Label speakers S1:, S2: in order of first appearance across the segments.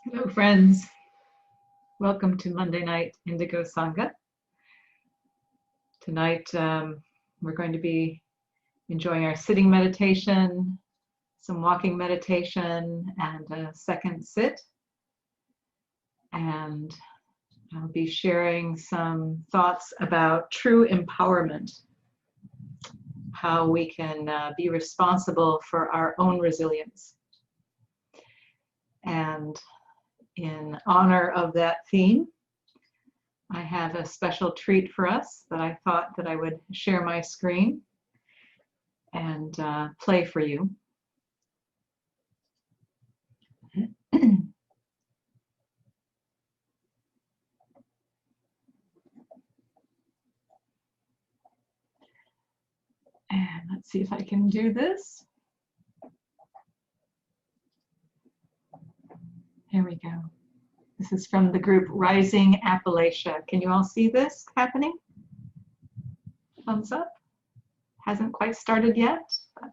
S1: Hello, friends. Welcome to Monday Night Indigo Sangha. Tonight, we're going to be enjoying our sitting meditation, some walking meditation, and a second sit. And I'll be sharing some thoughts about true empowerment, how we can be responsible for our own resilience. And in honor of that theme, I have a special treat for us that I thought that I would share my screen and play for you. And let's see if I can do this. Here we go. This is from the group Rising Appalachia. Can you all see this happening? Thumbs up. Hasn't quite started yet, but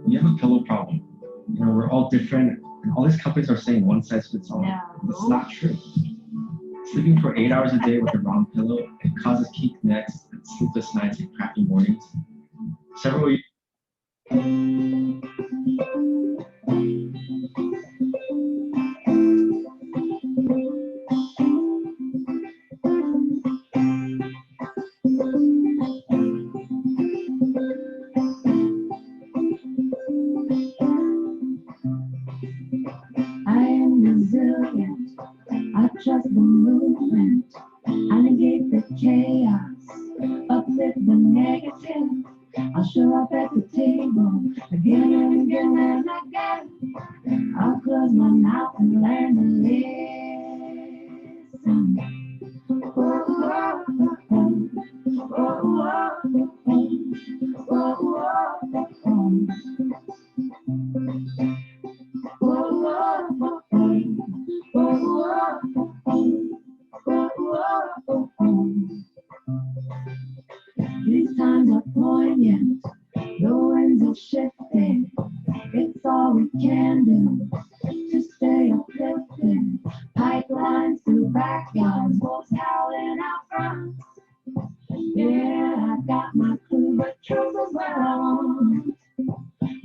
S2: We have a pillow problem. We're all different, and all these companies are saying one size fits all.
S1: no.
S2: It's not true. Sleeping for 8 hours a day with the wrong pillow, it causes kinky necks and sleepless nights and crappy mornings. Several
S3: I am resilient. I trust the movement. I negate the chaos. Uplift the negative. I'll show up at the table again and again and again. I'll close my mouth and learn to listen. Oh, oh, oh, oh. Oh, oh, oh, oh. Oh, oh, oh, These times are poignant, the winds have shifted. It's all we can do to stay uplifted. Pipelines through backyards, wolves howling out front. Yeah, I got my clue, but truth is where I want.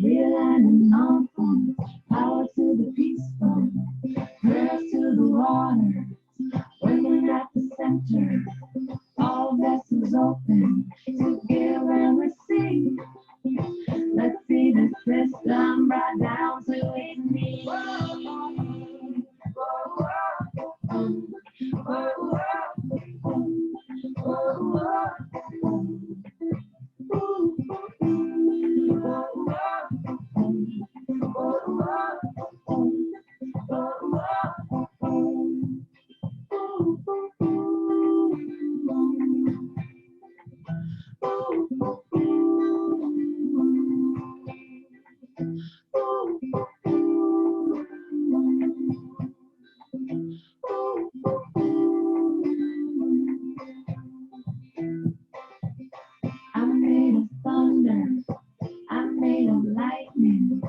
S3: Realigning on point, power to the peaceful, prayers to the water, women at the center, all vessels open to give and receive. Let's see the system brought down to its knees. I'm made of thunder, I'm made of lightning,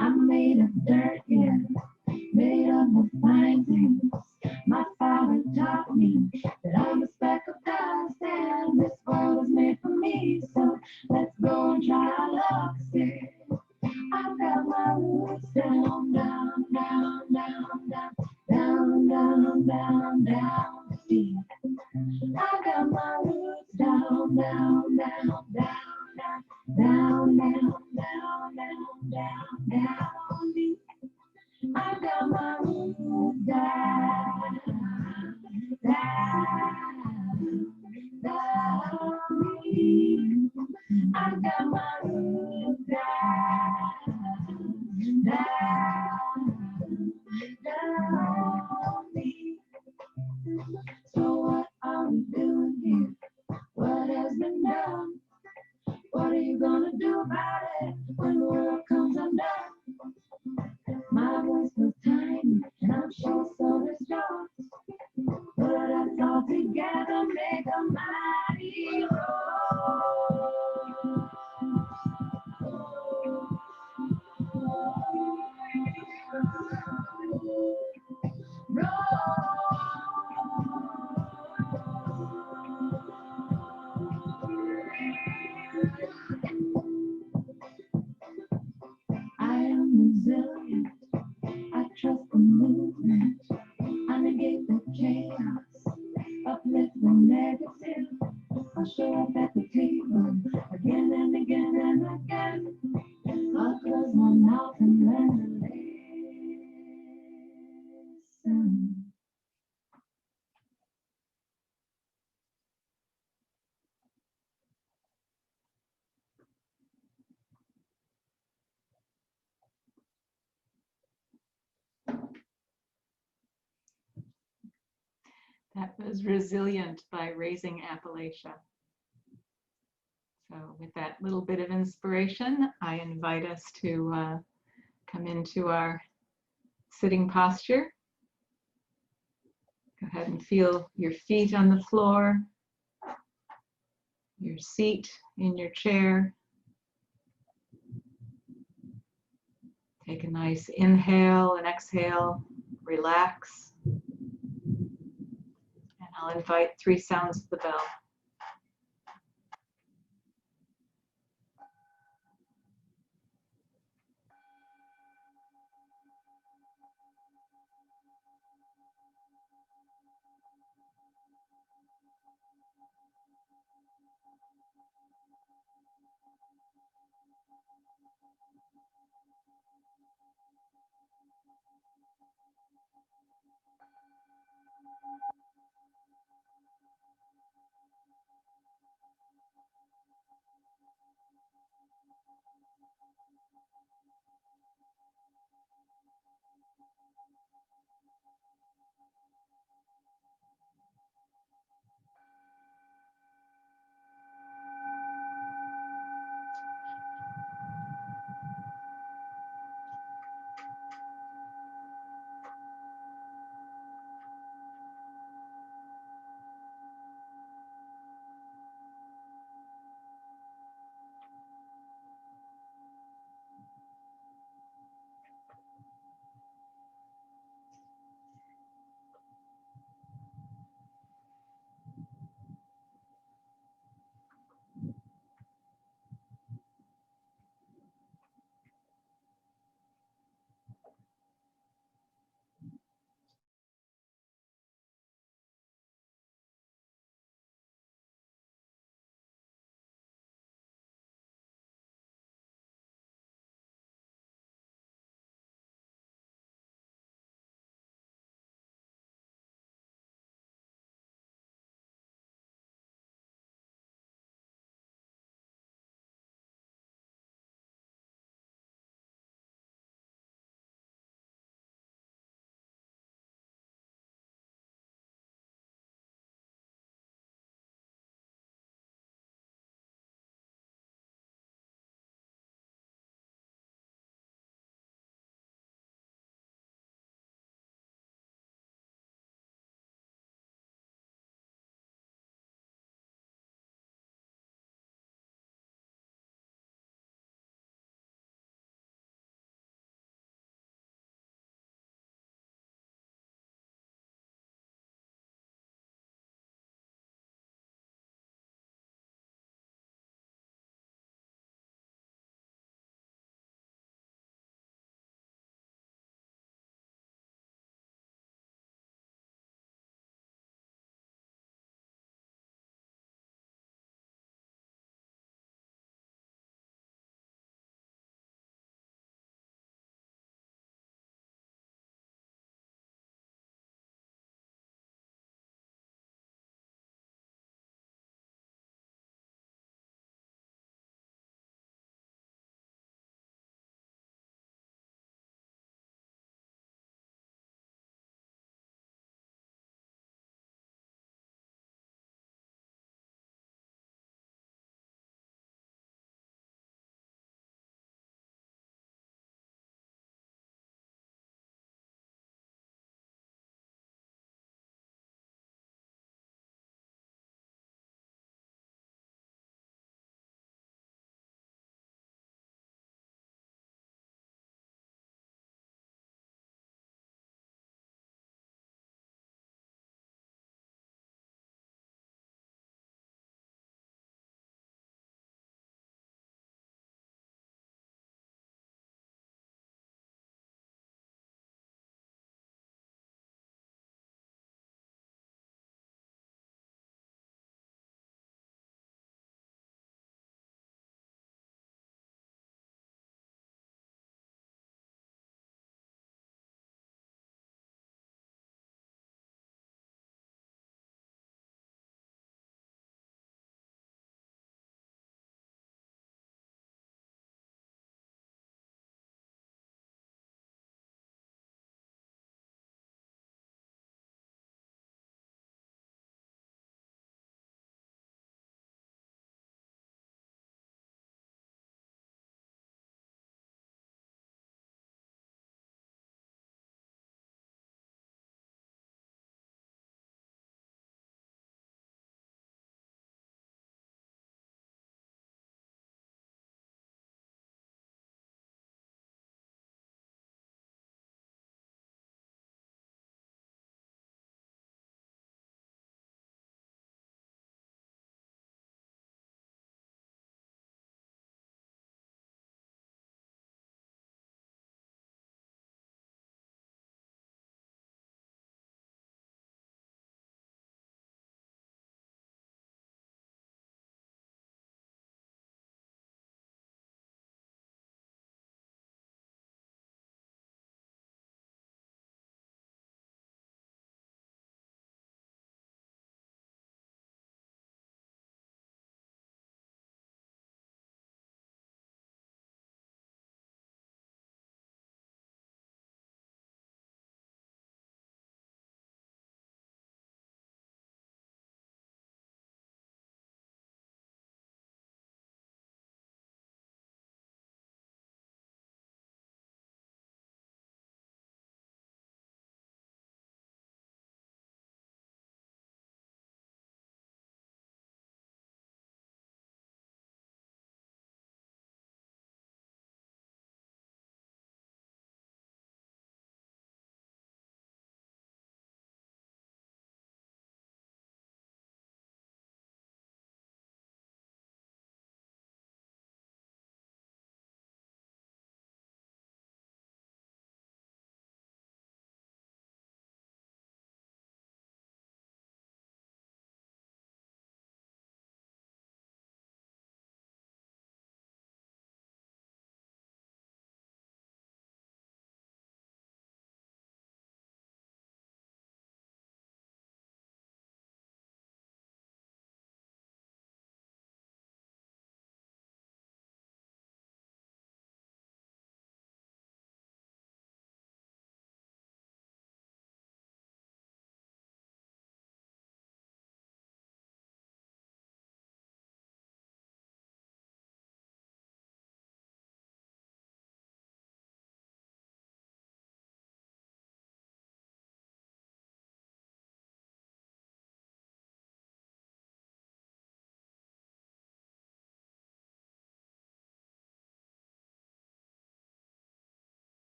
S3: I'm made of dirt, yeah, made of the fine things. My father taught me that I'm a speck of dust and this world is made for me. So let's go and try our luck. See, I've got my roots down, down, down, down, down, down, down, down, down, deep. I got my roots down, down, down, down, down, down, down, down, down, down, down, deep. I got my roots down, down, down deep. I got my roots down, down, down deep. So what are we doing here? What has been done? What are you gonna do about it when the world comes undone? My voice was tiny, and I'm sure so is yours. Put us all together, make a mighty roar. negative. I show up at the table again and again and again. I close my mouth and learn to listen.
S1: That was Resilient by Raising Appalachia. So with that little bit of inspiration, I invite us to come into our sitting posture. Go ahead and feel your feet on the floor, your seat in your chair. Take a nice inhale and exhale, relax. And I'll invite 3 sounds of the bell.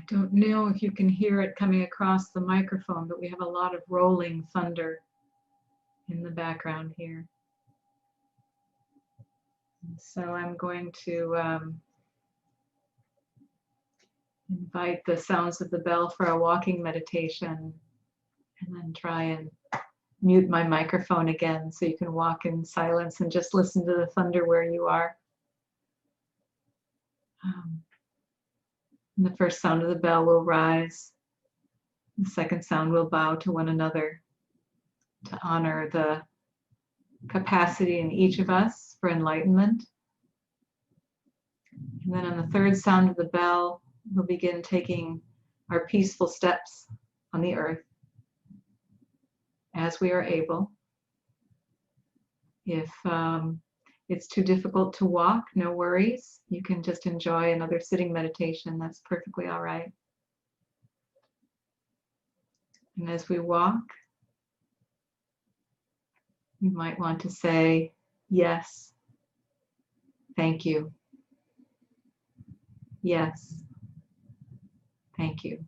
S1: don't know if you can hear it coming across the microphone, but we have a lot of rolling thunder in the background here. So I'm going to invite the sounds of the bell for a walking meditation, and then try and mute my microphone again so you can walk in silence and just listen to the thunder where you are. The first sound of the bell will rise. The second sound will bow to one another to honor the capacity in each of us for enlightenment. And then on the third sound of the bell, we'll begin taking our peaceful steps on the earth as we are able. If it's too difficult to walk, no worries. You can just enjoy another sitting meditation. That's perfectly all right. And as we walk, you might want to say, yes, thank you. Yes, thank you.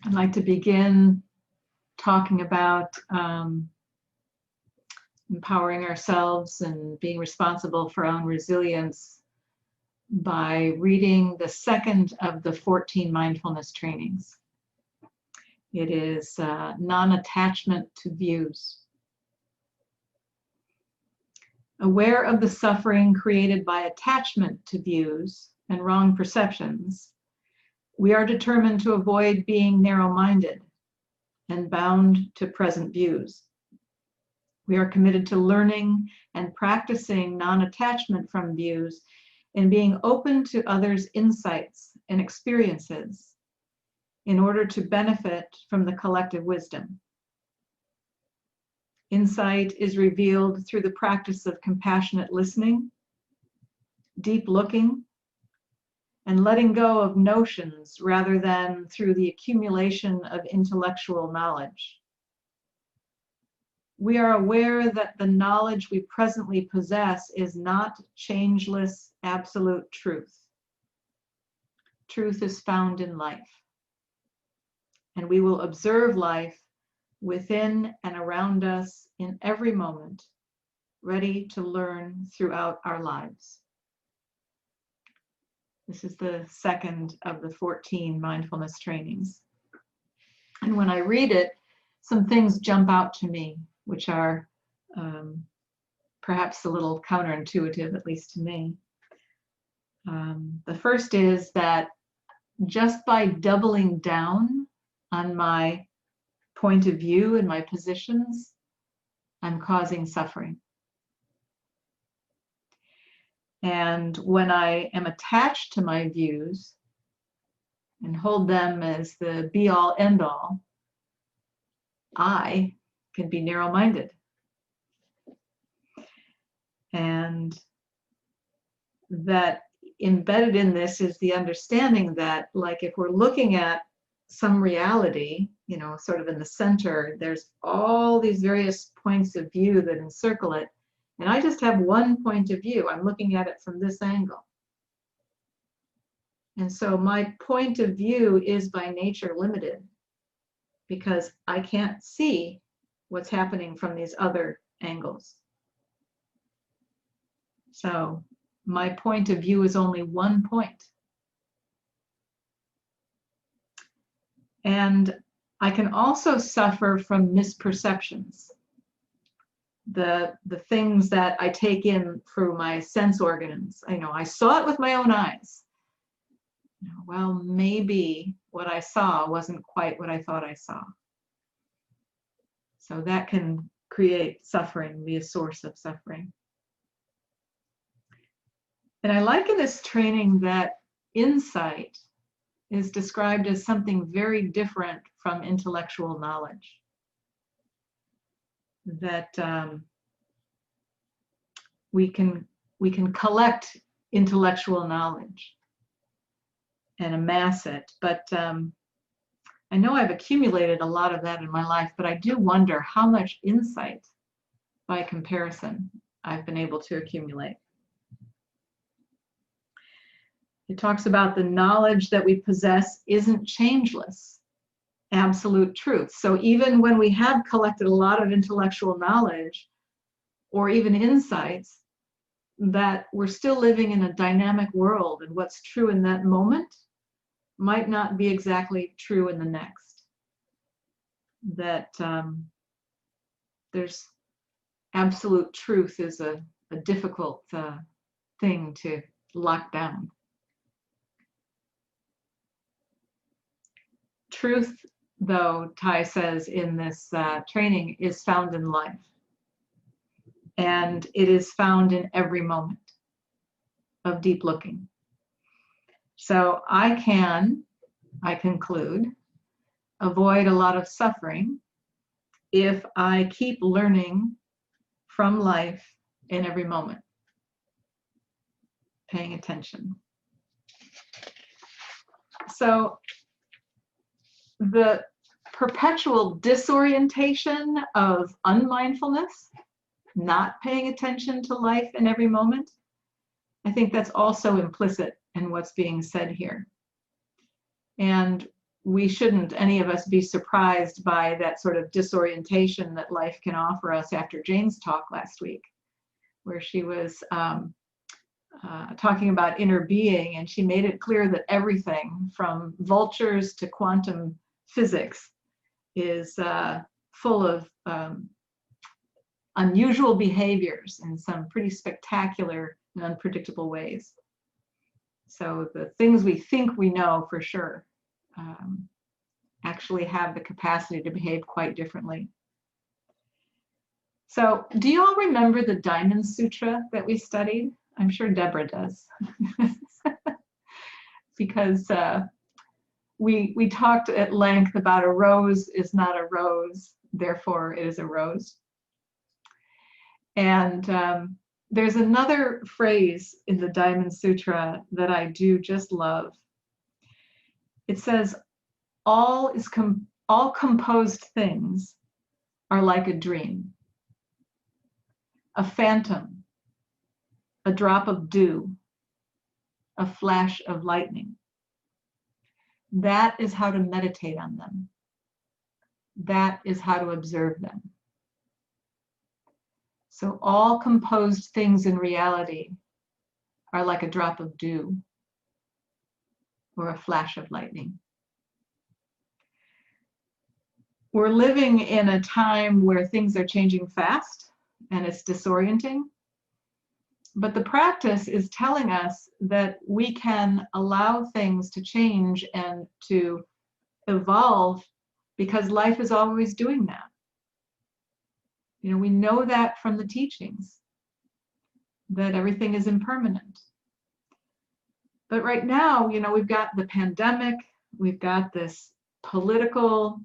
S1: I'd like to begin talking about empowering ourselves and being responsible for our own resilience by reading the second of the 14 mindfulness trainings. It is non-attachment to views. Aware of the suffering created by attachment to views and wrong perceptions, we are determined to avoid being narrow-minded and bound to present views. We are committed to learning and practicing non-attachment from views and being open to others' insights and experiences in order to benefit from the collective wisdom. Insight is revealed through the practice of compassionate listening, deep looking, and letting go of notions rather than through the accumulation of intellectual knowledge. We are aware that the knowledge we presently possess is not changeless, absolute truth. Truth is found in life, and we will observe life within and around us in every moment, ready to learn throughout our lives. This is the second of the 14 mindfulness trainings. And when I read it, some things jump out to me, which are perhaps a little counterintuitive, at least to me. The first is that just by doubling down on my point of view and my positions, I'm causing suffering. And when I am attached to my views and hold them as the be-all, end-all, I can be narrow-minded. And that embedded in this is the understanding that, like, if we're looking at some reality, you know, sort of in the center, there's all these various points of view that encircle it. And I just have one point of view. I'm looking at it from this angle. And so my point of view is by nature limited because I can't see what's happening from these other angles. So my point of view is only one point. And I can also suffer from misperceptions. The things that I take in through my sense organs. I saw it with my own eyes. Well, maybe what I saw wasn't quite what I thought I saw. So that can create suffering, be a source of suffering. And I like in this training that insight is described as something very different from intellectual knowledge. That we can collect intellectual knowledge and amass it, but I know I've accumulated a lot of that in my life, but I do wonder how much insight by comparison I've been able to accumulate. It talks about the knowledge that we possess isn't changeless, absolute truth. So even when we have collected a lot of intellectual knowledge or even insights, that we're still living in a dynamic world, and what's true in that moment might not be exactly true in the next. That there's absolute truth is a difficult thing to lock down. Truth, though, Tai says in this training, is found in life. And it is found in every moment of deep looking. So I conclude, avoid a lot of suffering if I keep learning from life in every moment, paying attention. So the perpetual disorientation of unmindfulness, not paying attention to life in every moment, I think that's also implicit in what's being said here. And we shouldn't, any of us, be surprised by that sort of disorientation that life can offer us after Jane's talk last week, where she was talking about inner being, and she made it clear that everything from vultures to quantum physics is full of unusual behaviors in some pretty spectacular and unpredictable ways. So the things we think we know for sure actually have the capacity to behave quite differently. So do you all remember the Diamond Sutra that we studied? I'm sure Deborah does. Because we talked at length about a rose is not a rose, therefore it is a rose. And there's another phrase in the Diamond Sutra that I do just love. It says, all composed things are like a dream, a phantom, a drop of dew, a flash of lightning. That is how to meditate on them. That is how to observe them. So all composed things in reality are like a drop of dew or a flash of lightning. We're living in a time where things are changing fast and it's disorienting. But the practice is telling us that we can allow things to change and to evolve because life is always doing that. You know, we know that from the teachings, that everything is impermanent. But right now, you know, we've got the pandemic, we've got this political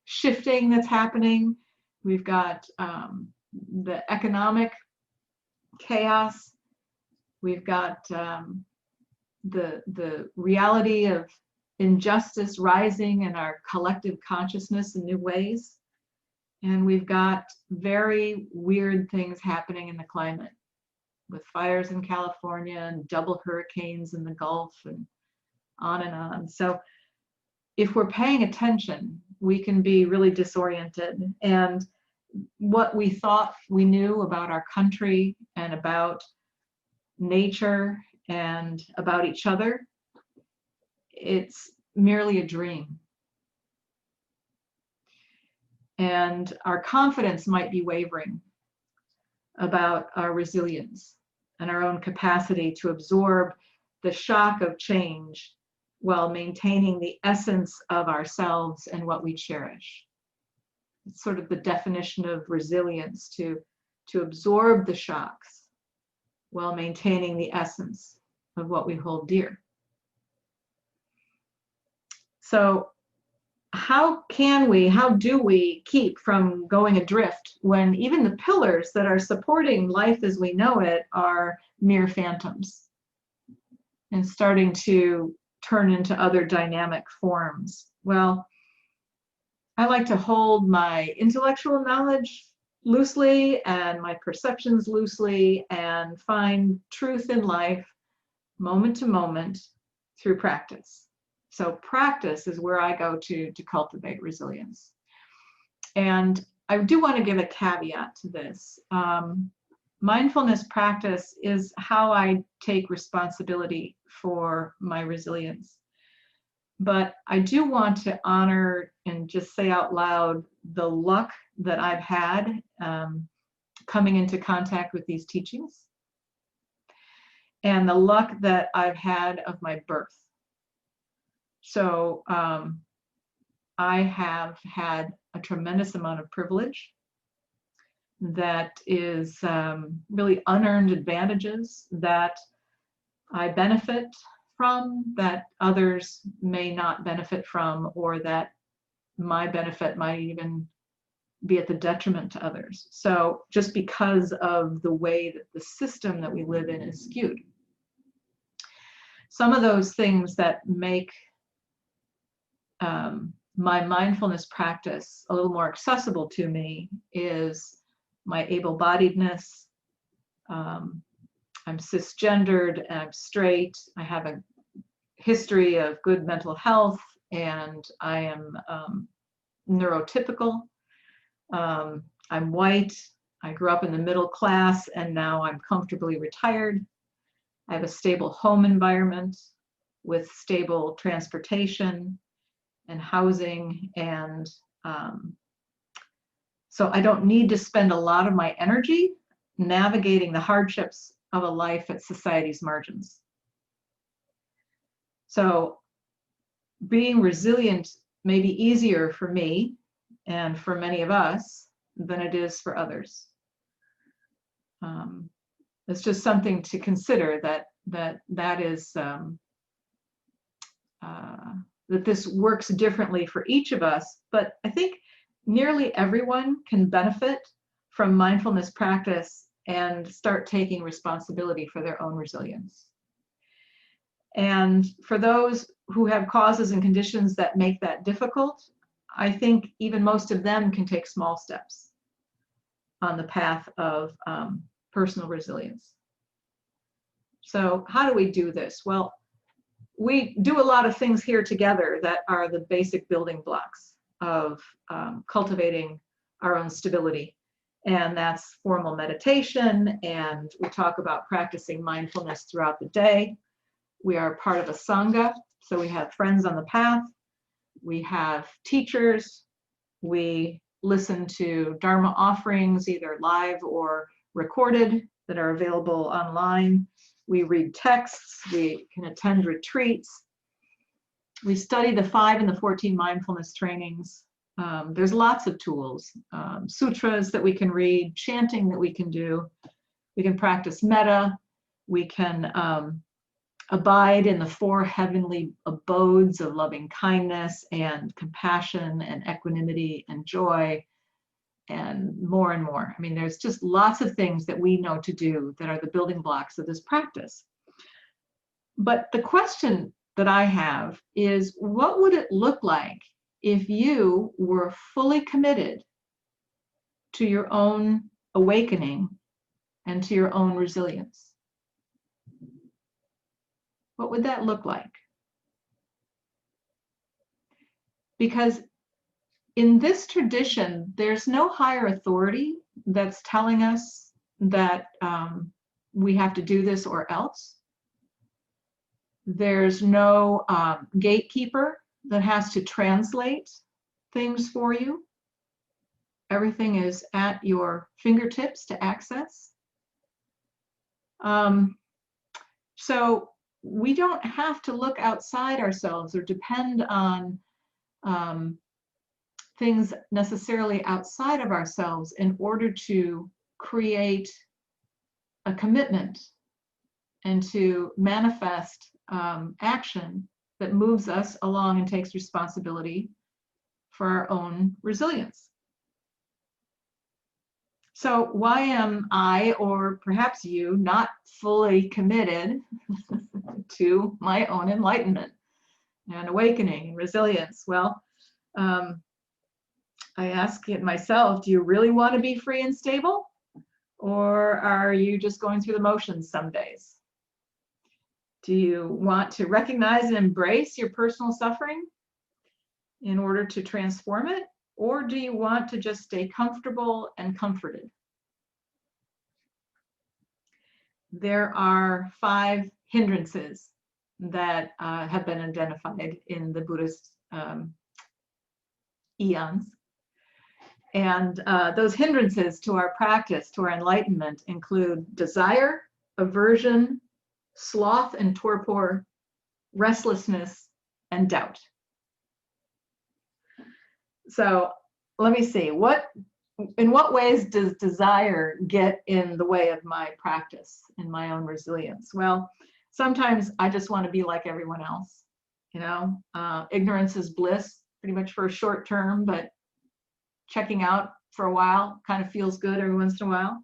S1: shifting that's happening, we've got the economic chaos, we've got the reality of injustice rising in our collective consciousness in new ways. And we've got very weird things happening in the climate with fires in California and double hurricanes in the Gulf and on and on. So if we're paying attention, we can be really disoriented. And what we thought we knew about our country and about nature and about each other, it's merely a dream. And our confidence might be wavering about our resilience and our own capacity to absorb the shock of change while maintaining the essence of ourselves and what we cherish. It's sort of the definition of resilience, to absorb the shocks while maintaining the essence of what we hold dear. So how do we keep from going adrift when even the pillars that are supporting life as we know it are mere phantoms and starting to turn into other dynamic forms? Well, I like to hold my intellectual knowledge loosely and my perceptions loosely and find truth in life moment to moment through practice. So practice is where I go to cultivate resilience. And I do want to give a caveat to this. Mindfulness practice is how I take responsibility for my resilience. But I do want to honor and just say out loud the luck that I've had coming into contact with these teachings, and the luck that I've had of my birth. So I have had a tremendous amount of privilege that is really unearned advantages that I benefit from, that others may not benefit from, or that my benefit might even be at the detriment to others. So just because of the way that the system that we live in is skewed. Some of those things that make my mindfulness practice a little more accessible to me is my able-bodiedness, I'm cisgendered, and I'm straight. I have a history of good mental health, and I am neurotypical. I'm white. I grew up in the middle class, and now I'm comfortably retired. I have a stable home environment with stable transportation and housing, and so I don't need to spend a lot of my energy navigating the hardships of a life at society's margins. So being resilient may be easier for me and for many of us than it is for others. It's just something to consider, that is that this works differently for each of us, but I think nearly everyone can benefit from mindfulness practice and start taking responsibility for their own resilience. And for those who have causes and conditions that make that difficult, I think even most of them can take small steps on the path of personal resilience. So how do we do this? Well, we do a lot of things here together that are the basic building blocks of cultivating our own stability. And that's formal meditation, and we talk about practicing mindfulness throughout the day. We are part of a Sangha, so we have friends on the path. We have teachers. We listen to Dharma offerings, either live or recorded, that are available online. We read texts. We can attend retreats. We study the 5 and the 14 mindfulness trainings. There's lots of tools, sutras that we can read, chanting that we can do. We can practice metta. We can abide in the 4 heavenly abodes of loving kindness and compassion and equanimity and joy, and more and more. I mean, there's just lots of things that we know to do that are the building blocks of this practice. But the question that I have is, what would it look like if you were fully committed to your own awakening and to your own resilience? What would that look like? Because in this tradition, there's no higher authority that's telling us that we have to do this or else. There's no gatekeeper that has to translate things for you. Everything is at your fingertips to access. So we don't have to look outside ourselves or depend on things necessarily outside of ourselves in order to create a commitment and to manifest action that moves us along and takes responsibility for our own resilience. So why am I, or perhaps you, not fully committed to my own enlightenment and awakening and resilience? Well, I ask it myself, do you really want to be free and stable? Or are you just going through the motions some days? Do you want to recognize and embrace your personal suffering in order to transform it? Or do you want to just stay comfortable and comforted? There are 5 hindrances that have been identified in the Buddhist eons. And those hindrances to our practice, to our enlightenment, include desire, aversion, sloth and torpor, restlessness, and doubt. So let me see, in what ways does desire get in the way of my practice and my own resilience? Well, sometimes I just want to be like everyone else. You know, ignorance is bliss, pretty much for a short term, but checking out for a while kind of feels good every once in a while.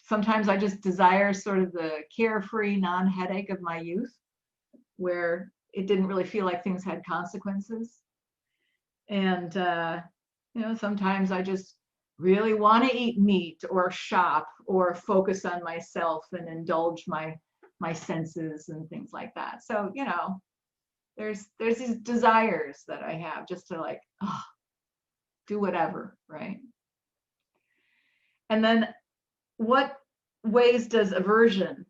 S1: Sometimes I just desire sort of the carefree non-headache of my youth, where it didn't really feel like things had consequences. And you know, sometimes I just really want to eat meat or shop or focus on myself and indulge my senses and things like that. So, you know, there's these desires that I have just to like, oh, do whatever, right? And then what ways does aversion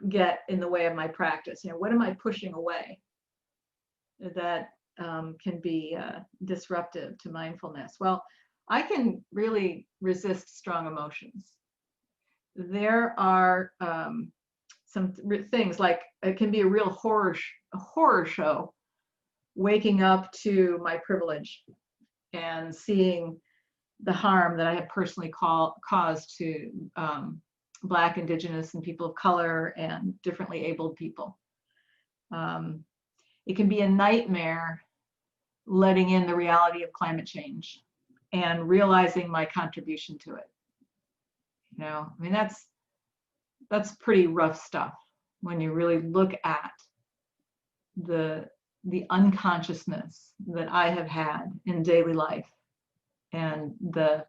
S1: get in the way of my practice? You know, what am I pushing away that can be disruptive to mindfulness? Well, I can really resist strong emotions. There are some things like it can be a real horror show waking up to my privilege and seeing the harm that I have personally caused to Black, Indigenous, and people of color and differently abled people. It can be a nightmare letting in the reality of climate change and realizing my contribution to it. You know, I mean, that's pretty rough stuff when you really look at the unconsciousness that I have had in daily life and the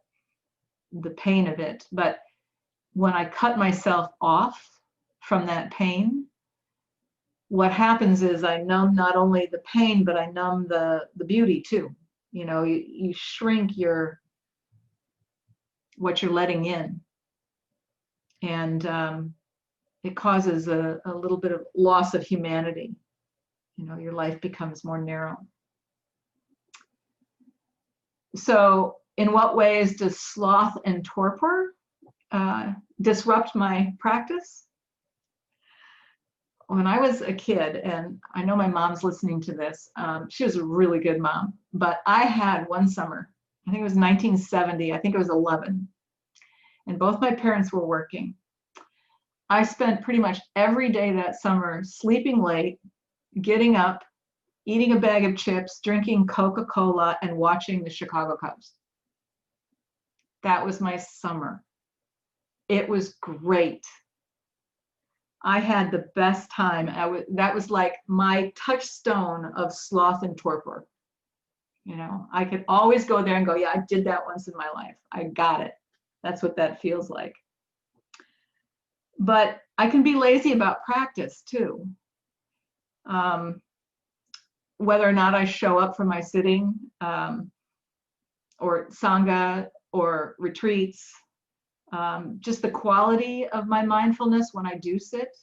S1: pain of it. But when I cut myself off from that pain, what happens is I numb not only the pain, but I numb the beauty too. You know, you shrink what you're letting in. And it causes a little bit of loss of humanity. You know, your life becomes more narrow. So in what ways does sloth and torpor disrupt my practice? When I was a kid, and I know my mom's listening to this, she was a really good mom, but I had one summer, I think it was 1970, I think it was 11, and both my parents were working. I spent pretty much every day that summer sleeping late, getting up, eating a bag of chips, drinking Coca-Cola, and watching the Chicago Cubs. That was my summer. It was great. I had the best time. That was like my touchstone of sloth and torpor. You know, I could always go there and go, yeah, I did that once in my life. I got it. That's what that feels like. But I can be lazy about practice too. Whether or not I show up for my sitting or Sangha or retreats, just the quality of my mindfulness when I do sit.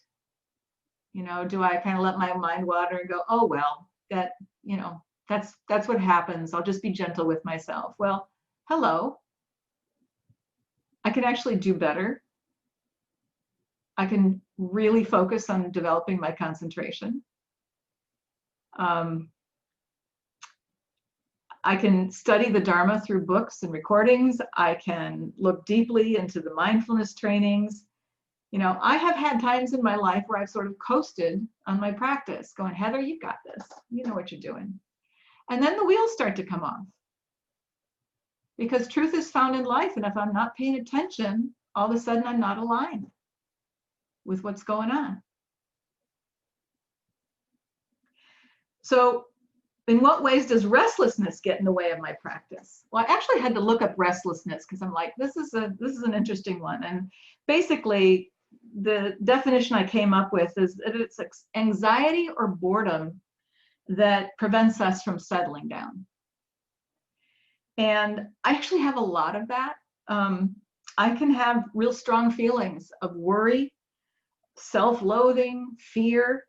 S1: You know, do I kind of let my mind wander and go, oh, well, that, you know, that's what happens. I'll just be gentle with myself. Well, hello. I can actually do better. I can really focus on developing my concentration. I can study the Dharma through books and recordings. I can look deeply into the mindfulness trainings. You know, I have had times in my life where I've sort of coasted on my practice, going, Heather, you got this. You know what you're doing. And then the wheels start to come off. Because truth is found in life. And if I'm not paying attention, all of a sudden I'm not aligned with what's going on. So in what ways does restlessness get in the way of my practice? Well, I actually had to look up restlessness because I'm like, this is an interesting one. And basically, the definition I came up with is that it's anxiety or boredom that prevents us from settling down. And I actually have a lot of that. I can have real strong feelings of worry, self-loathing, fear,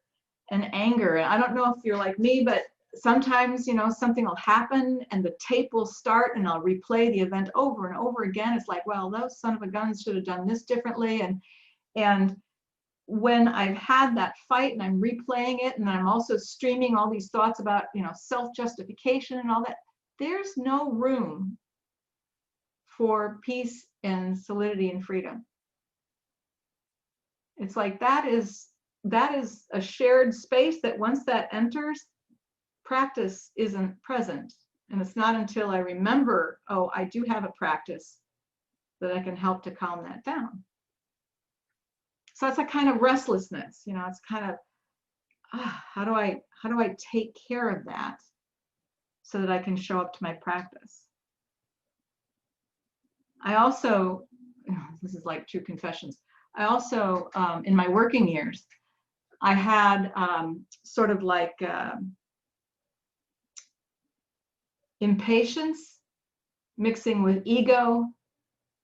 S1: and anger. And I don't know if you're like me, but sometimes, you know, something will happen and the tape will start and I'll replay the event over and over again. It's like, well, those son of a guns should have done this differently. And when I've had that fight and I'm replaying it and I'm also streaming all these thoughts about, you know, self-justification and all that, there's no room for peace and solidity and freedom. It's like that is a shared space that once that enters, practice isn't present. And it's not until I remember, oh, I do have a practice, that I can help to calm that down. So it's a kind of restlessness, you know, it's kind of, how do I take care of that so that I can show up to my practice? I also, this is like true confessions. I also, in my working years, I had sort of like impatience mixing with ego,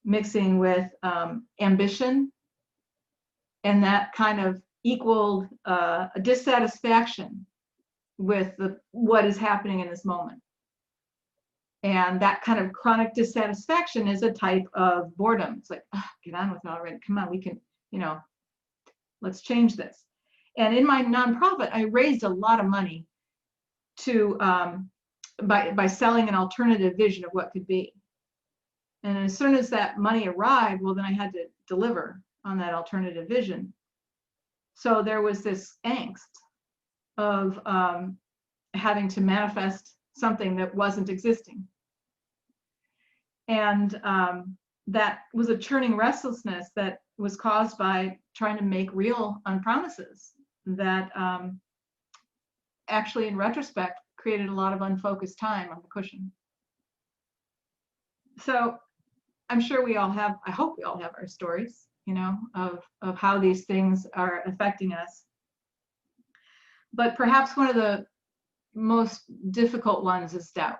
S1: mixing with ambition, and that kind of equaled a dissatisfaction with what is happening in this moment. And that kind of chronic dissatisfaction is a type of boredom. It's like, oh, get on with it already. Come on, we can, let's change this. And in my nonprofit, I raised a lot of money to by selling an alternative vision of what could be. And as soon as that money arrived, well, then I had to deliver on that alternative vision. So there was this angst of having to manifest something that wasn't existing. And that was a churning restlessness that was caused by trying to make real on promises that actually, in retrospect, created a lot of unfocused time on the cushion. So I'm sure we all have, I hope we all have our stories, of how these things are affecting us. But perhaps one of the most difficult ones is doubt.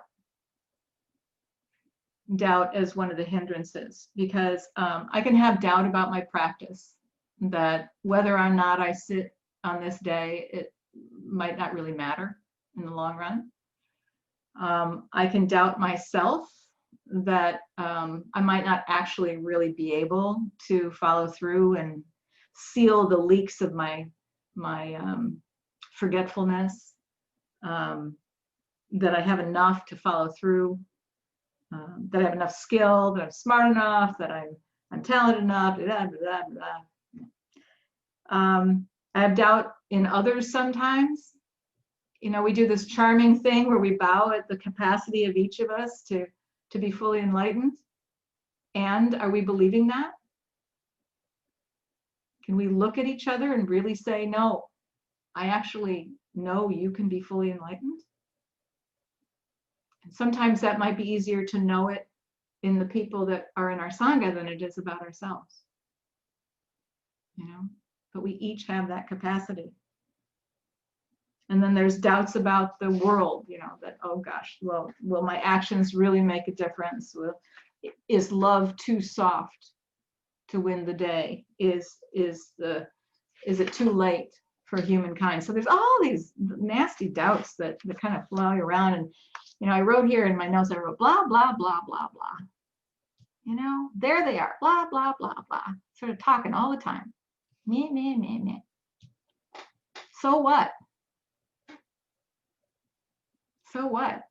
S1: Doubt as one of the hindrances, because I can have doubt about my practice, that whether or not I sit on this day, it might not really matter in the long run. I can doubt myself, that I might not actually really be able to follow through and seal the leaks of my forgetfulness, that I have enough to follow through, that I have enough skill, that I'm smart enough, that I'm talented enough, blah, blah, blah. I have doubt in others sometimes. We do this charming thing where we bow at the capacity of each of us to be fully enlightened. And are we believing that? Can we look at each other and really say, no, I actually know you can be fully enlightened? And sometimes that might be easier to know it in the people that are in our Sangha than it is about ourselves. But we each have that capacity. And then there's doubts about the world, that, oh gosh, well, will my actions really make a difference? Is love too soft to win the day? Is it too late for humankind? So there's all these nasty doubts that kind of fly around. And I wrote here in my notes, I wrote blah, blah, blah, blah, blah. There they are, blah, blah, blah, blah, sort of talking all the time. Meh, meh, meh, meh. So what? So what?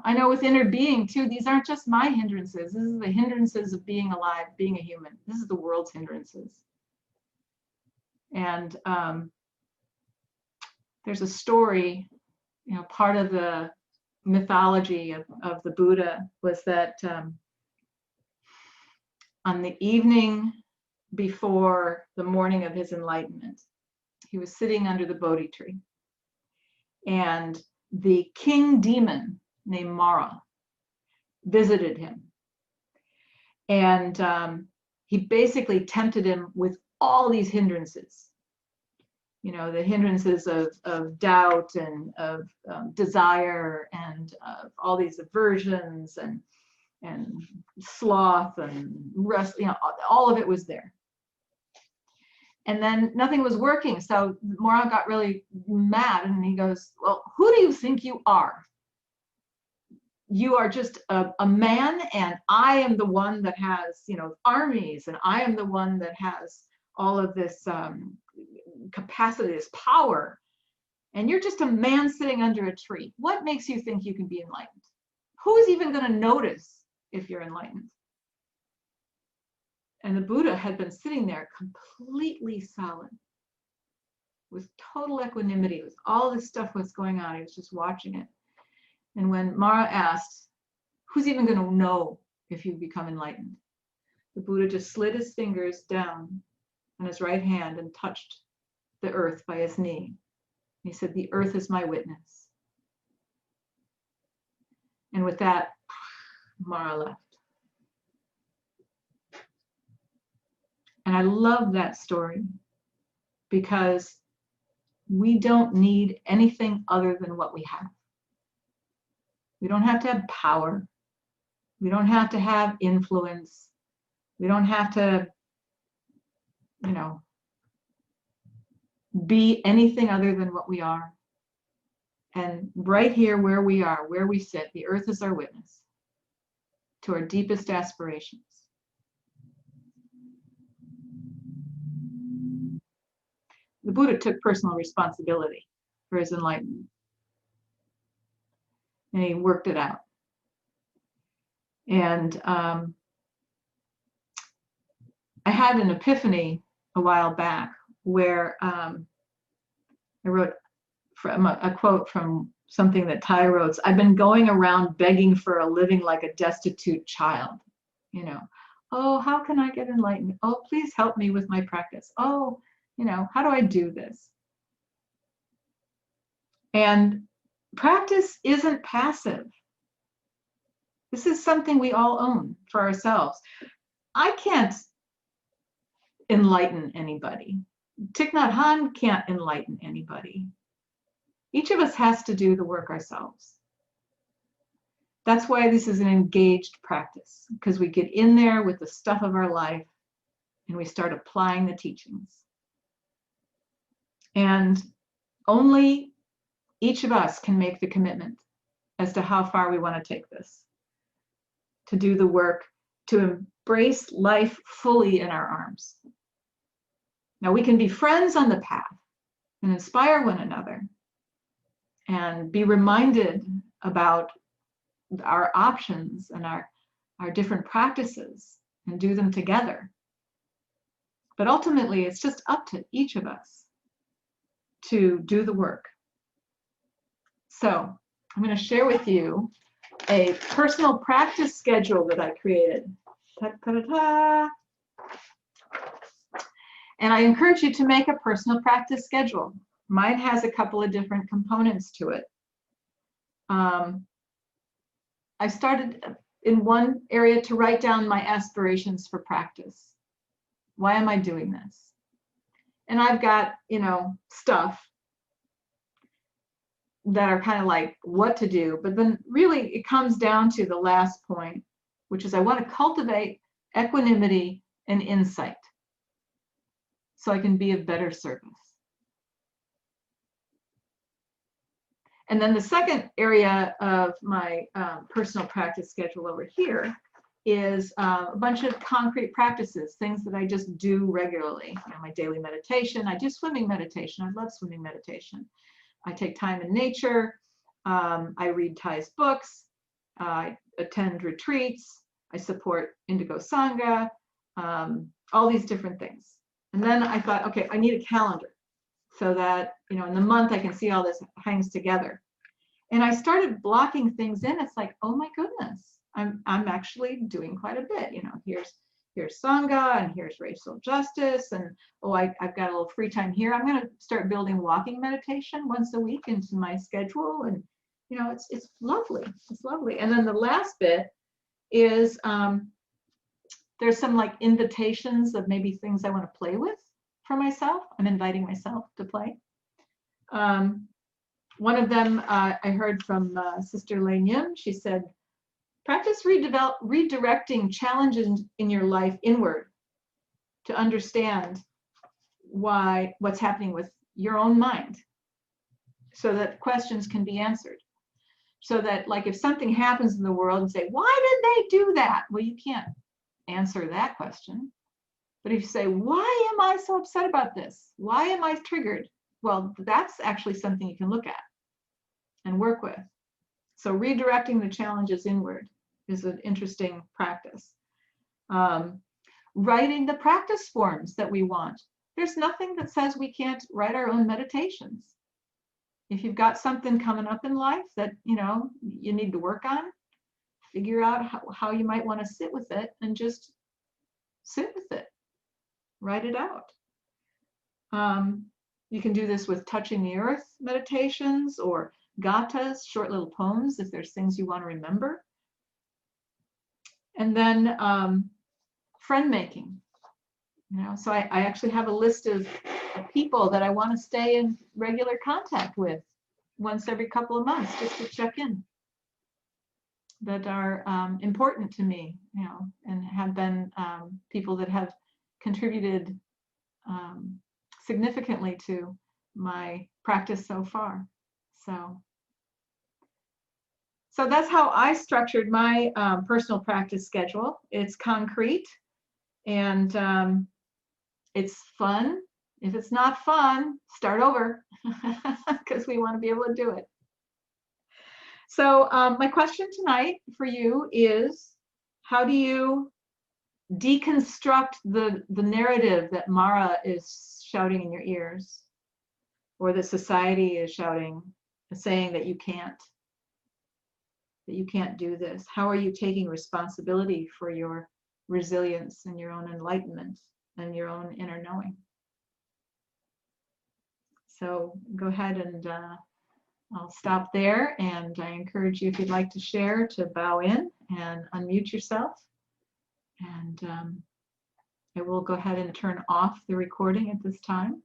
S1: I know with inner being too, these aren't just my hindrances. This is the hindrances of being alive, being a human. This is the world's hindrances. And there's a story, part of the mythology of the Buddha was that on the evening before the morning of his enlightenment, he was sitting under the Bodhi tree. And the king demon named Mara visited him. And he basically tempted him with all these hindrances. The hindrances of doubt and of desire and of all these aversions and sloth and rest, all of it was there. And then nothing was working. So Mara got really mad and he goes, well, who do you think you are? You are just a man, and I am the one that has, armies, and I am the one that has all of this capacity, this power. And you're just a man sitting under a tree. What makes you think you can be enlightened? Who's even going to notice if you're enlightened? And the Buddha had been sitting there completely solid, with total equanimity, with all this stuff was going on. He was just watching it. And when Mara asked, who's even going to know if you become enlightened? The Buddha just slid his fingers down on his right hand and touched the earth by his knee. He said, the earth is my witness. And with that, Mara left. And I love that story because we don't need anything other than what we have. We don't have to have power. We don't have to have influence. We don't have to, you know, be anything other than what we are. And right here where we are, where we sit, the earth is our witness to our deepest aspirations. The Buddha took personal responsibility for his enlightenment, and he worked it out. And I had an epiphany a while back where I wrote from a quote from something that Ty wrote. I've been going around begging for a living like a destitute child. You know, oh, how can I get enlightened? Oh, please help me with my practice. Oh, you know, how do I do this? And practice isn't passive. This is something we all own for ourselves. I can't enlighten anybody. Thich Nhat Hanh can't enlighten anybody. Each of us has to do the work ourselves. That's why this is an engaged practice, because we get in there with the stuff of our life and we start applying the teachings. And only each of us can make the commitment as to how far we want to take this, to do the work, to embrace life fully in our arms. Now, we can be friends on the path and inspire one another and be reminded about our options and our different practices and do them together. But ultimately, it's just up to each of us to do the work. So I'm going to share with you a personal practice schedule that I created. Ta-ta-ta-ta. And I encourage you to make a personal practice schedule. Mine has a couple of different components to it. I started in one area to write down my aspirations for practice. Why am I doing this? And I've got, you know, stuff that are kind of like what to do, but then really it comes down to the last point, which is I want to cultivate equanimity and insight so I can be of better service. And then the second area of my personal practice schedule over here is a bunch of concrete practices, things that I just do regularly. You know, my daily meditation. I do swimming meditation. I love swimming meditation. I take time in nature. I read Thay's books. I attend retreats. I support Indigo Sangha. All these different things. And then I thought, okay, I need a calendar so that, you know, in the month I can see all this hangs together. And I started blocking things in. It's like, oh my goodness, I'm actually doing quite a bit. You know, here's Sangha and here's racial justice, and oh, I've got a little free time here. I'm going to start building walking meditation once a week into my schedule, and you know, it's lovely. It's lovely. And then the last bit is there's some like invitations of maybe things I want to play with for myself. I'm inviting myself to play. One of them I heard from Sister Lane Yim. She said, practice redirecting challenges in your life inward to understand what's happening with your own mind so that questions can be answered. So that like if something happens in the world and say, why did they do that? Well, you can't answer that question. But if you say, why am I so upset about this? Why am I triggered? Well, that's actually something you can look at and work with. So redirecting the challenges inward is an interesting practice. Writing the practice forms that we want. There's nothing that says we can't write our own meditations. If you've got something coming up in life that, you know, you need to work on, figure out how you might want to sit with it and just sit with it. Write it out. You can do this with touching the earth meditations or gathas, short little poems, if there's things you want to remember. And then friend making. You know, so I actually have a list of people that I want to stay in regular contact with once every couple of months just to check in, that are important to me, you know, and have been people that have contributed significantly to my practice so far. So that's how I structured my personal practice schedule. It's concrete and it's fun. If it's not fun, start over because we want to be able to do it. So my question tonight for you is, how do you deconstruct the narrative that Mara is shouting in your ears, or that society is shouting, saying that you can't do this? How are you taking responsibility for your resilience and your own enlightenment and your own inner knowing? So go ahead and I'll stop there, and I encourage you, if you'd like to share, to bow in and unmute yourself. And I will go ahead and turn off the recording at this time.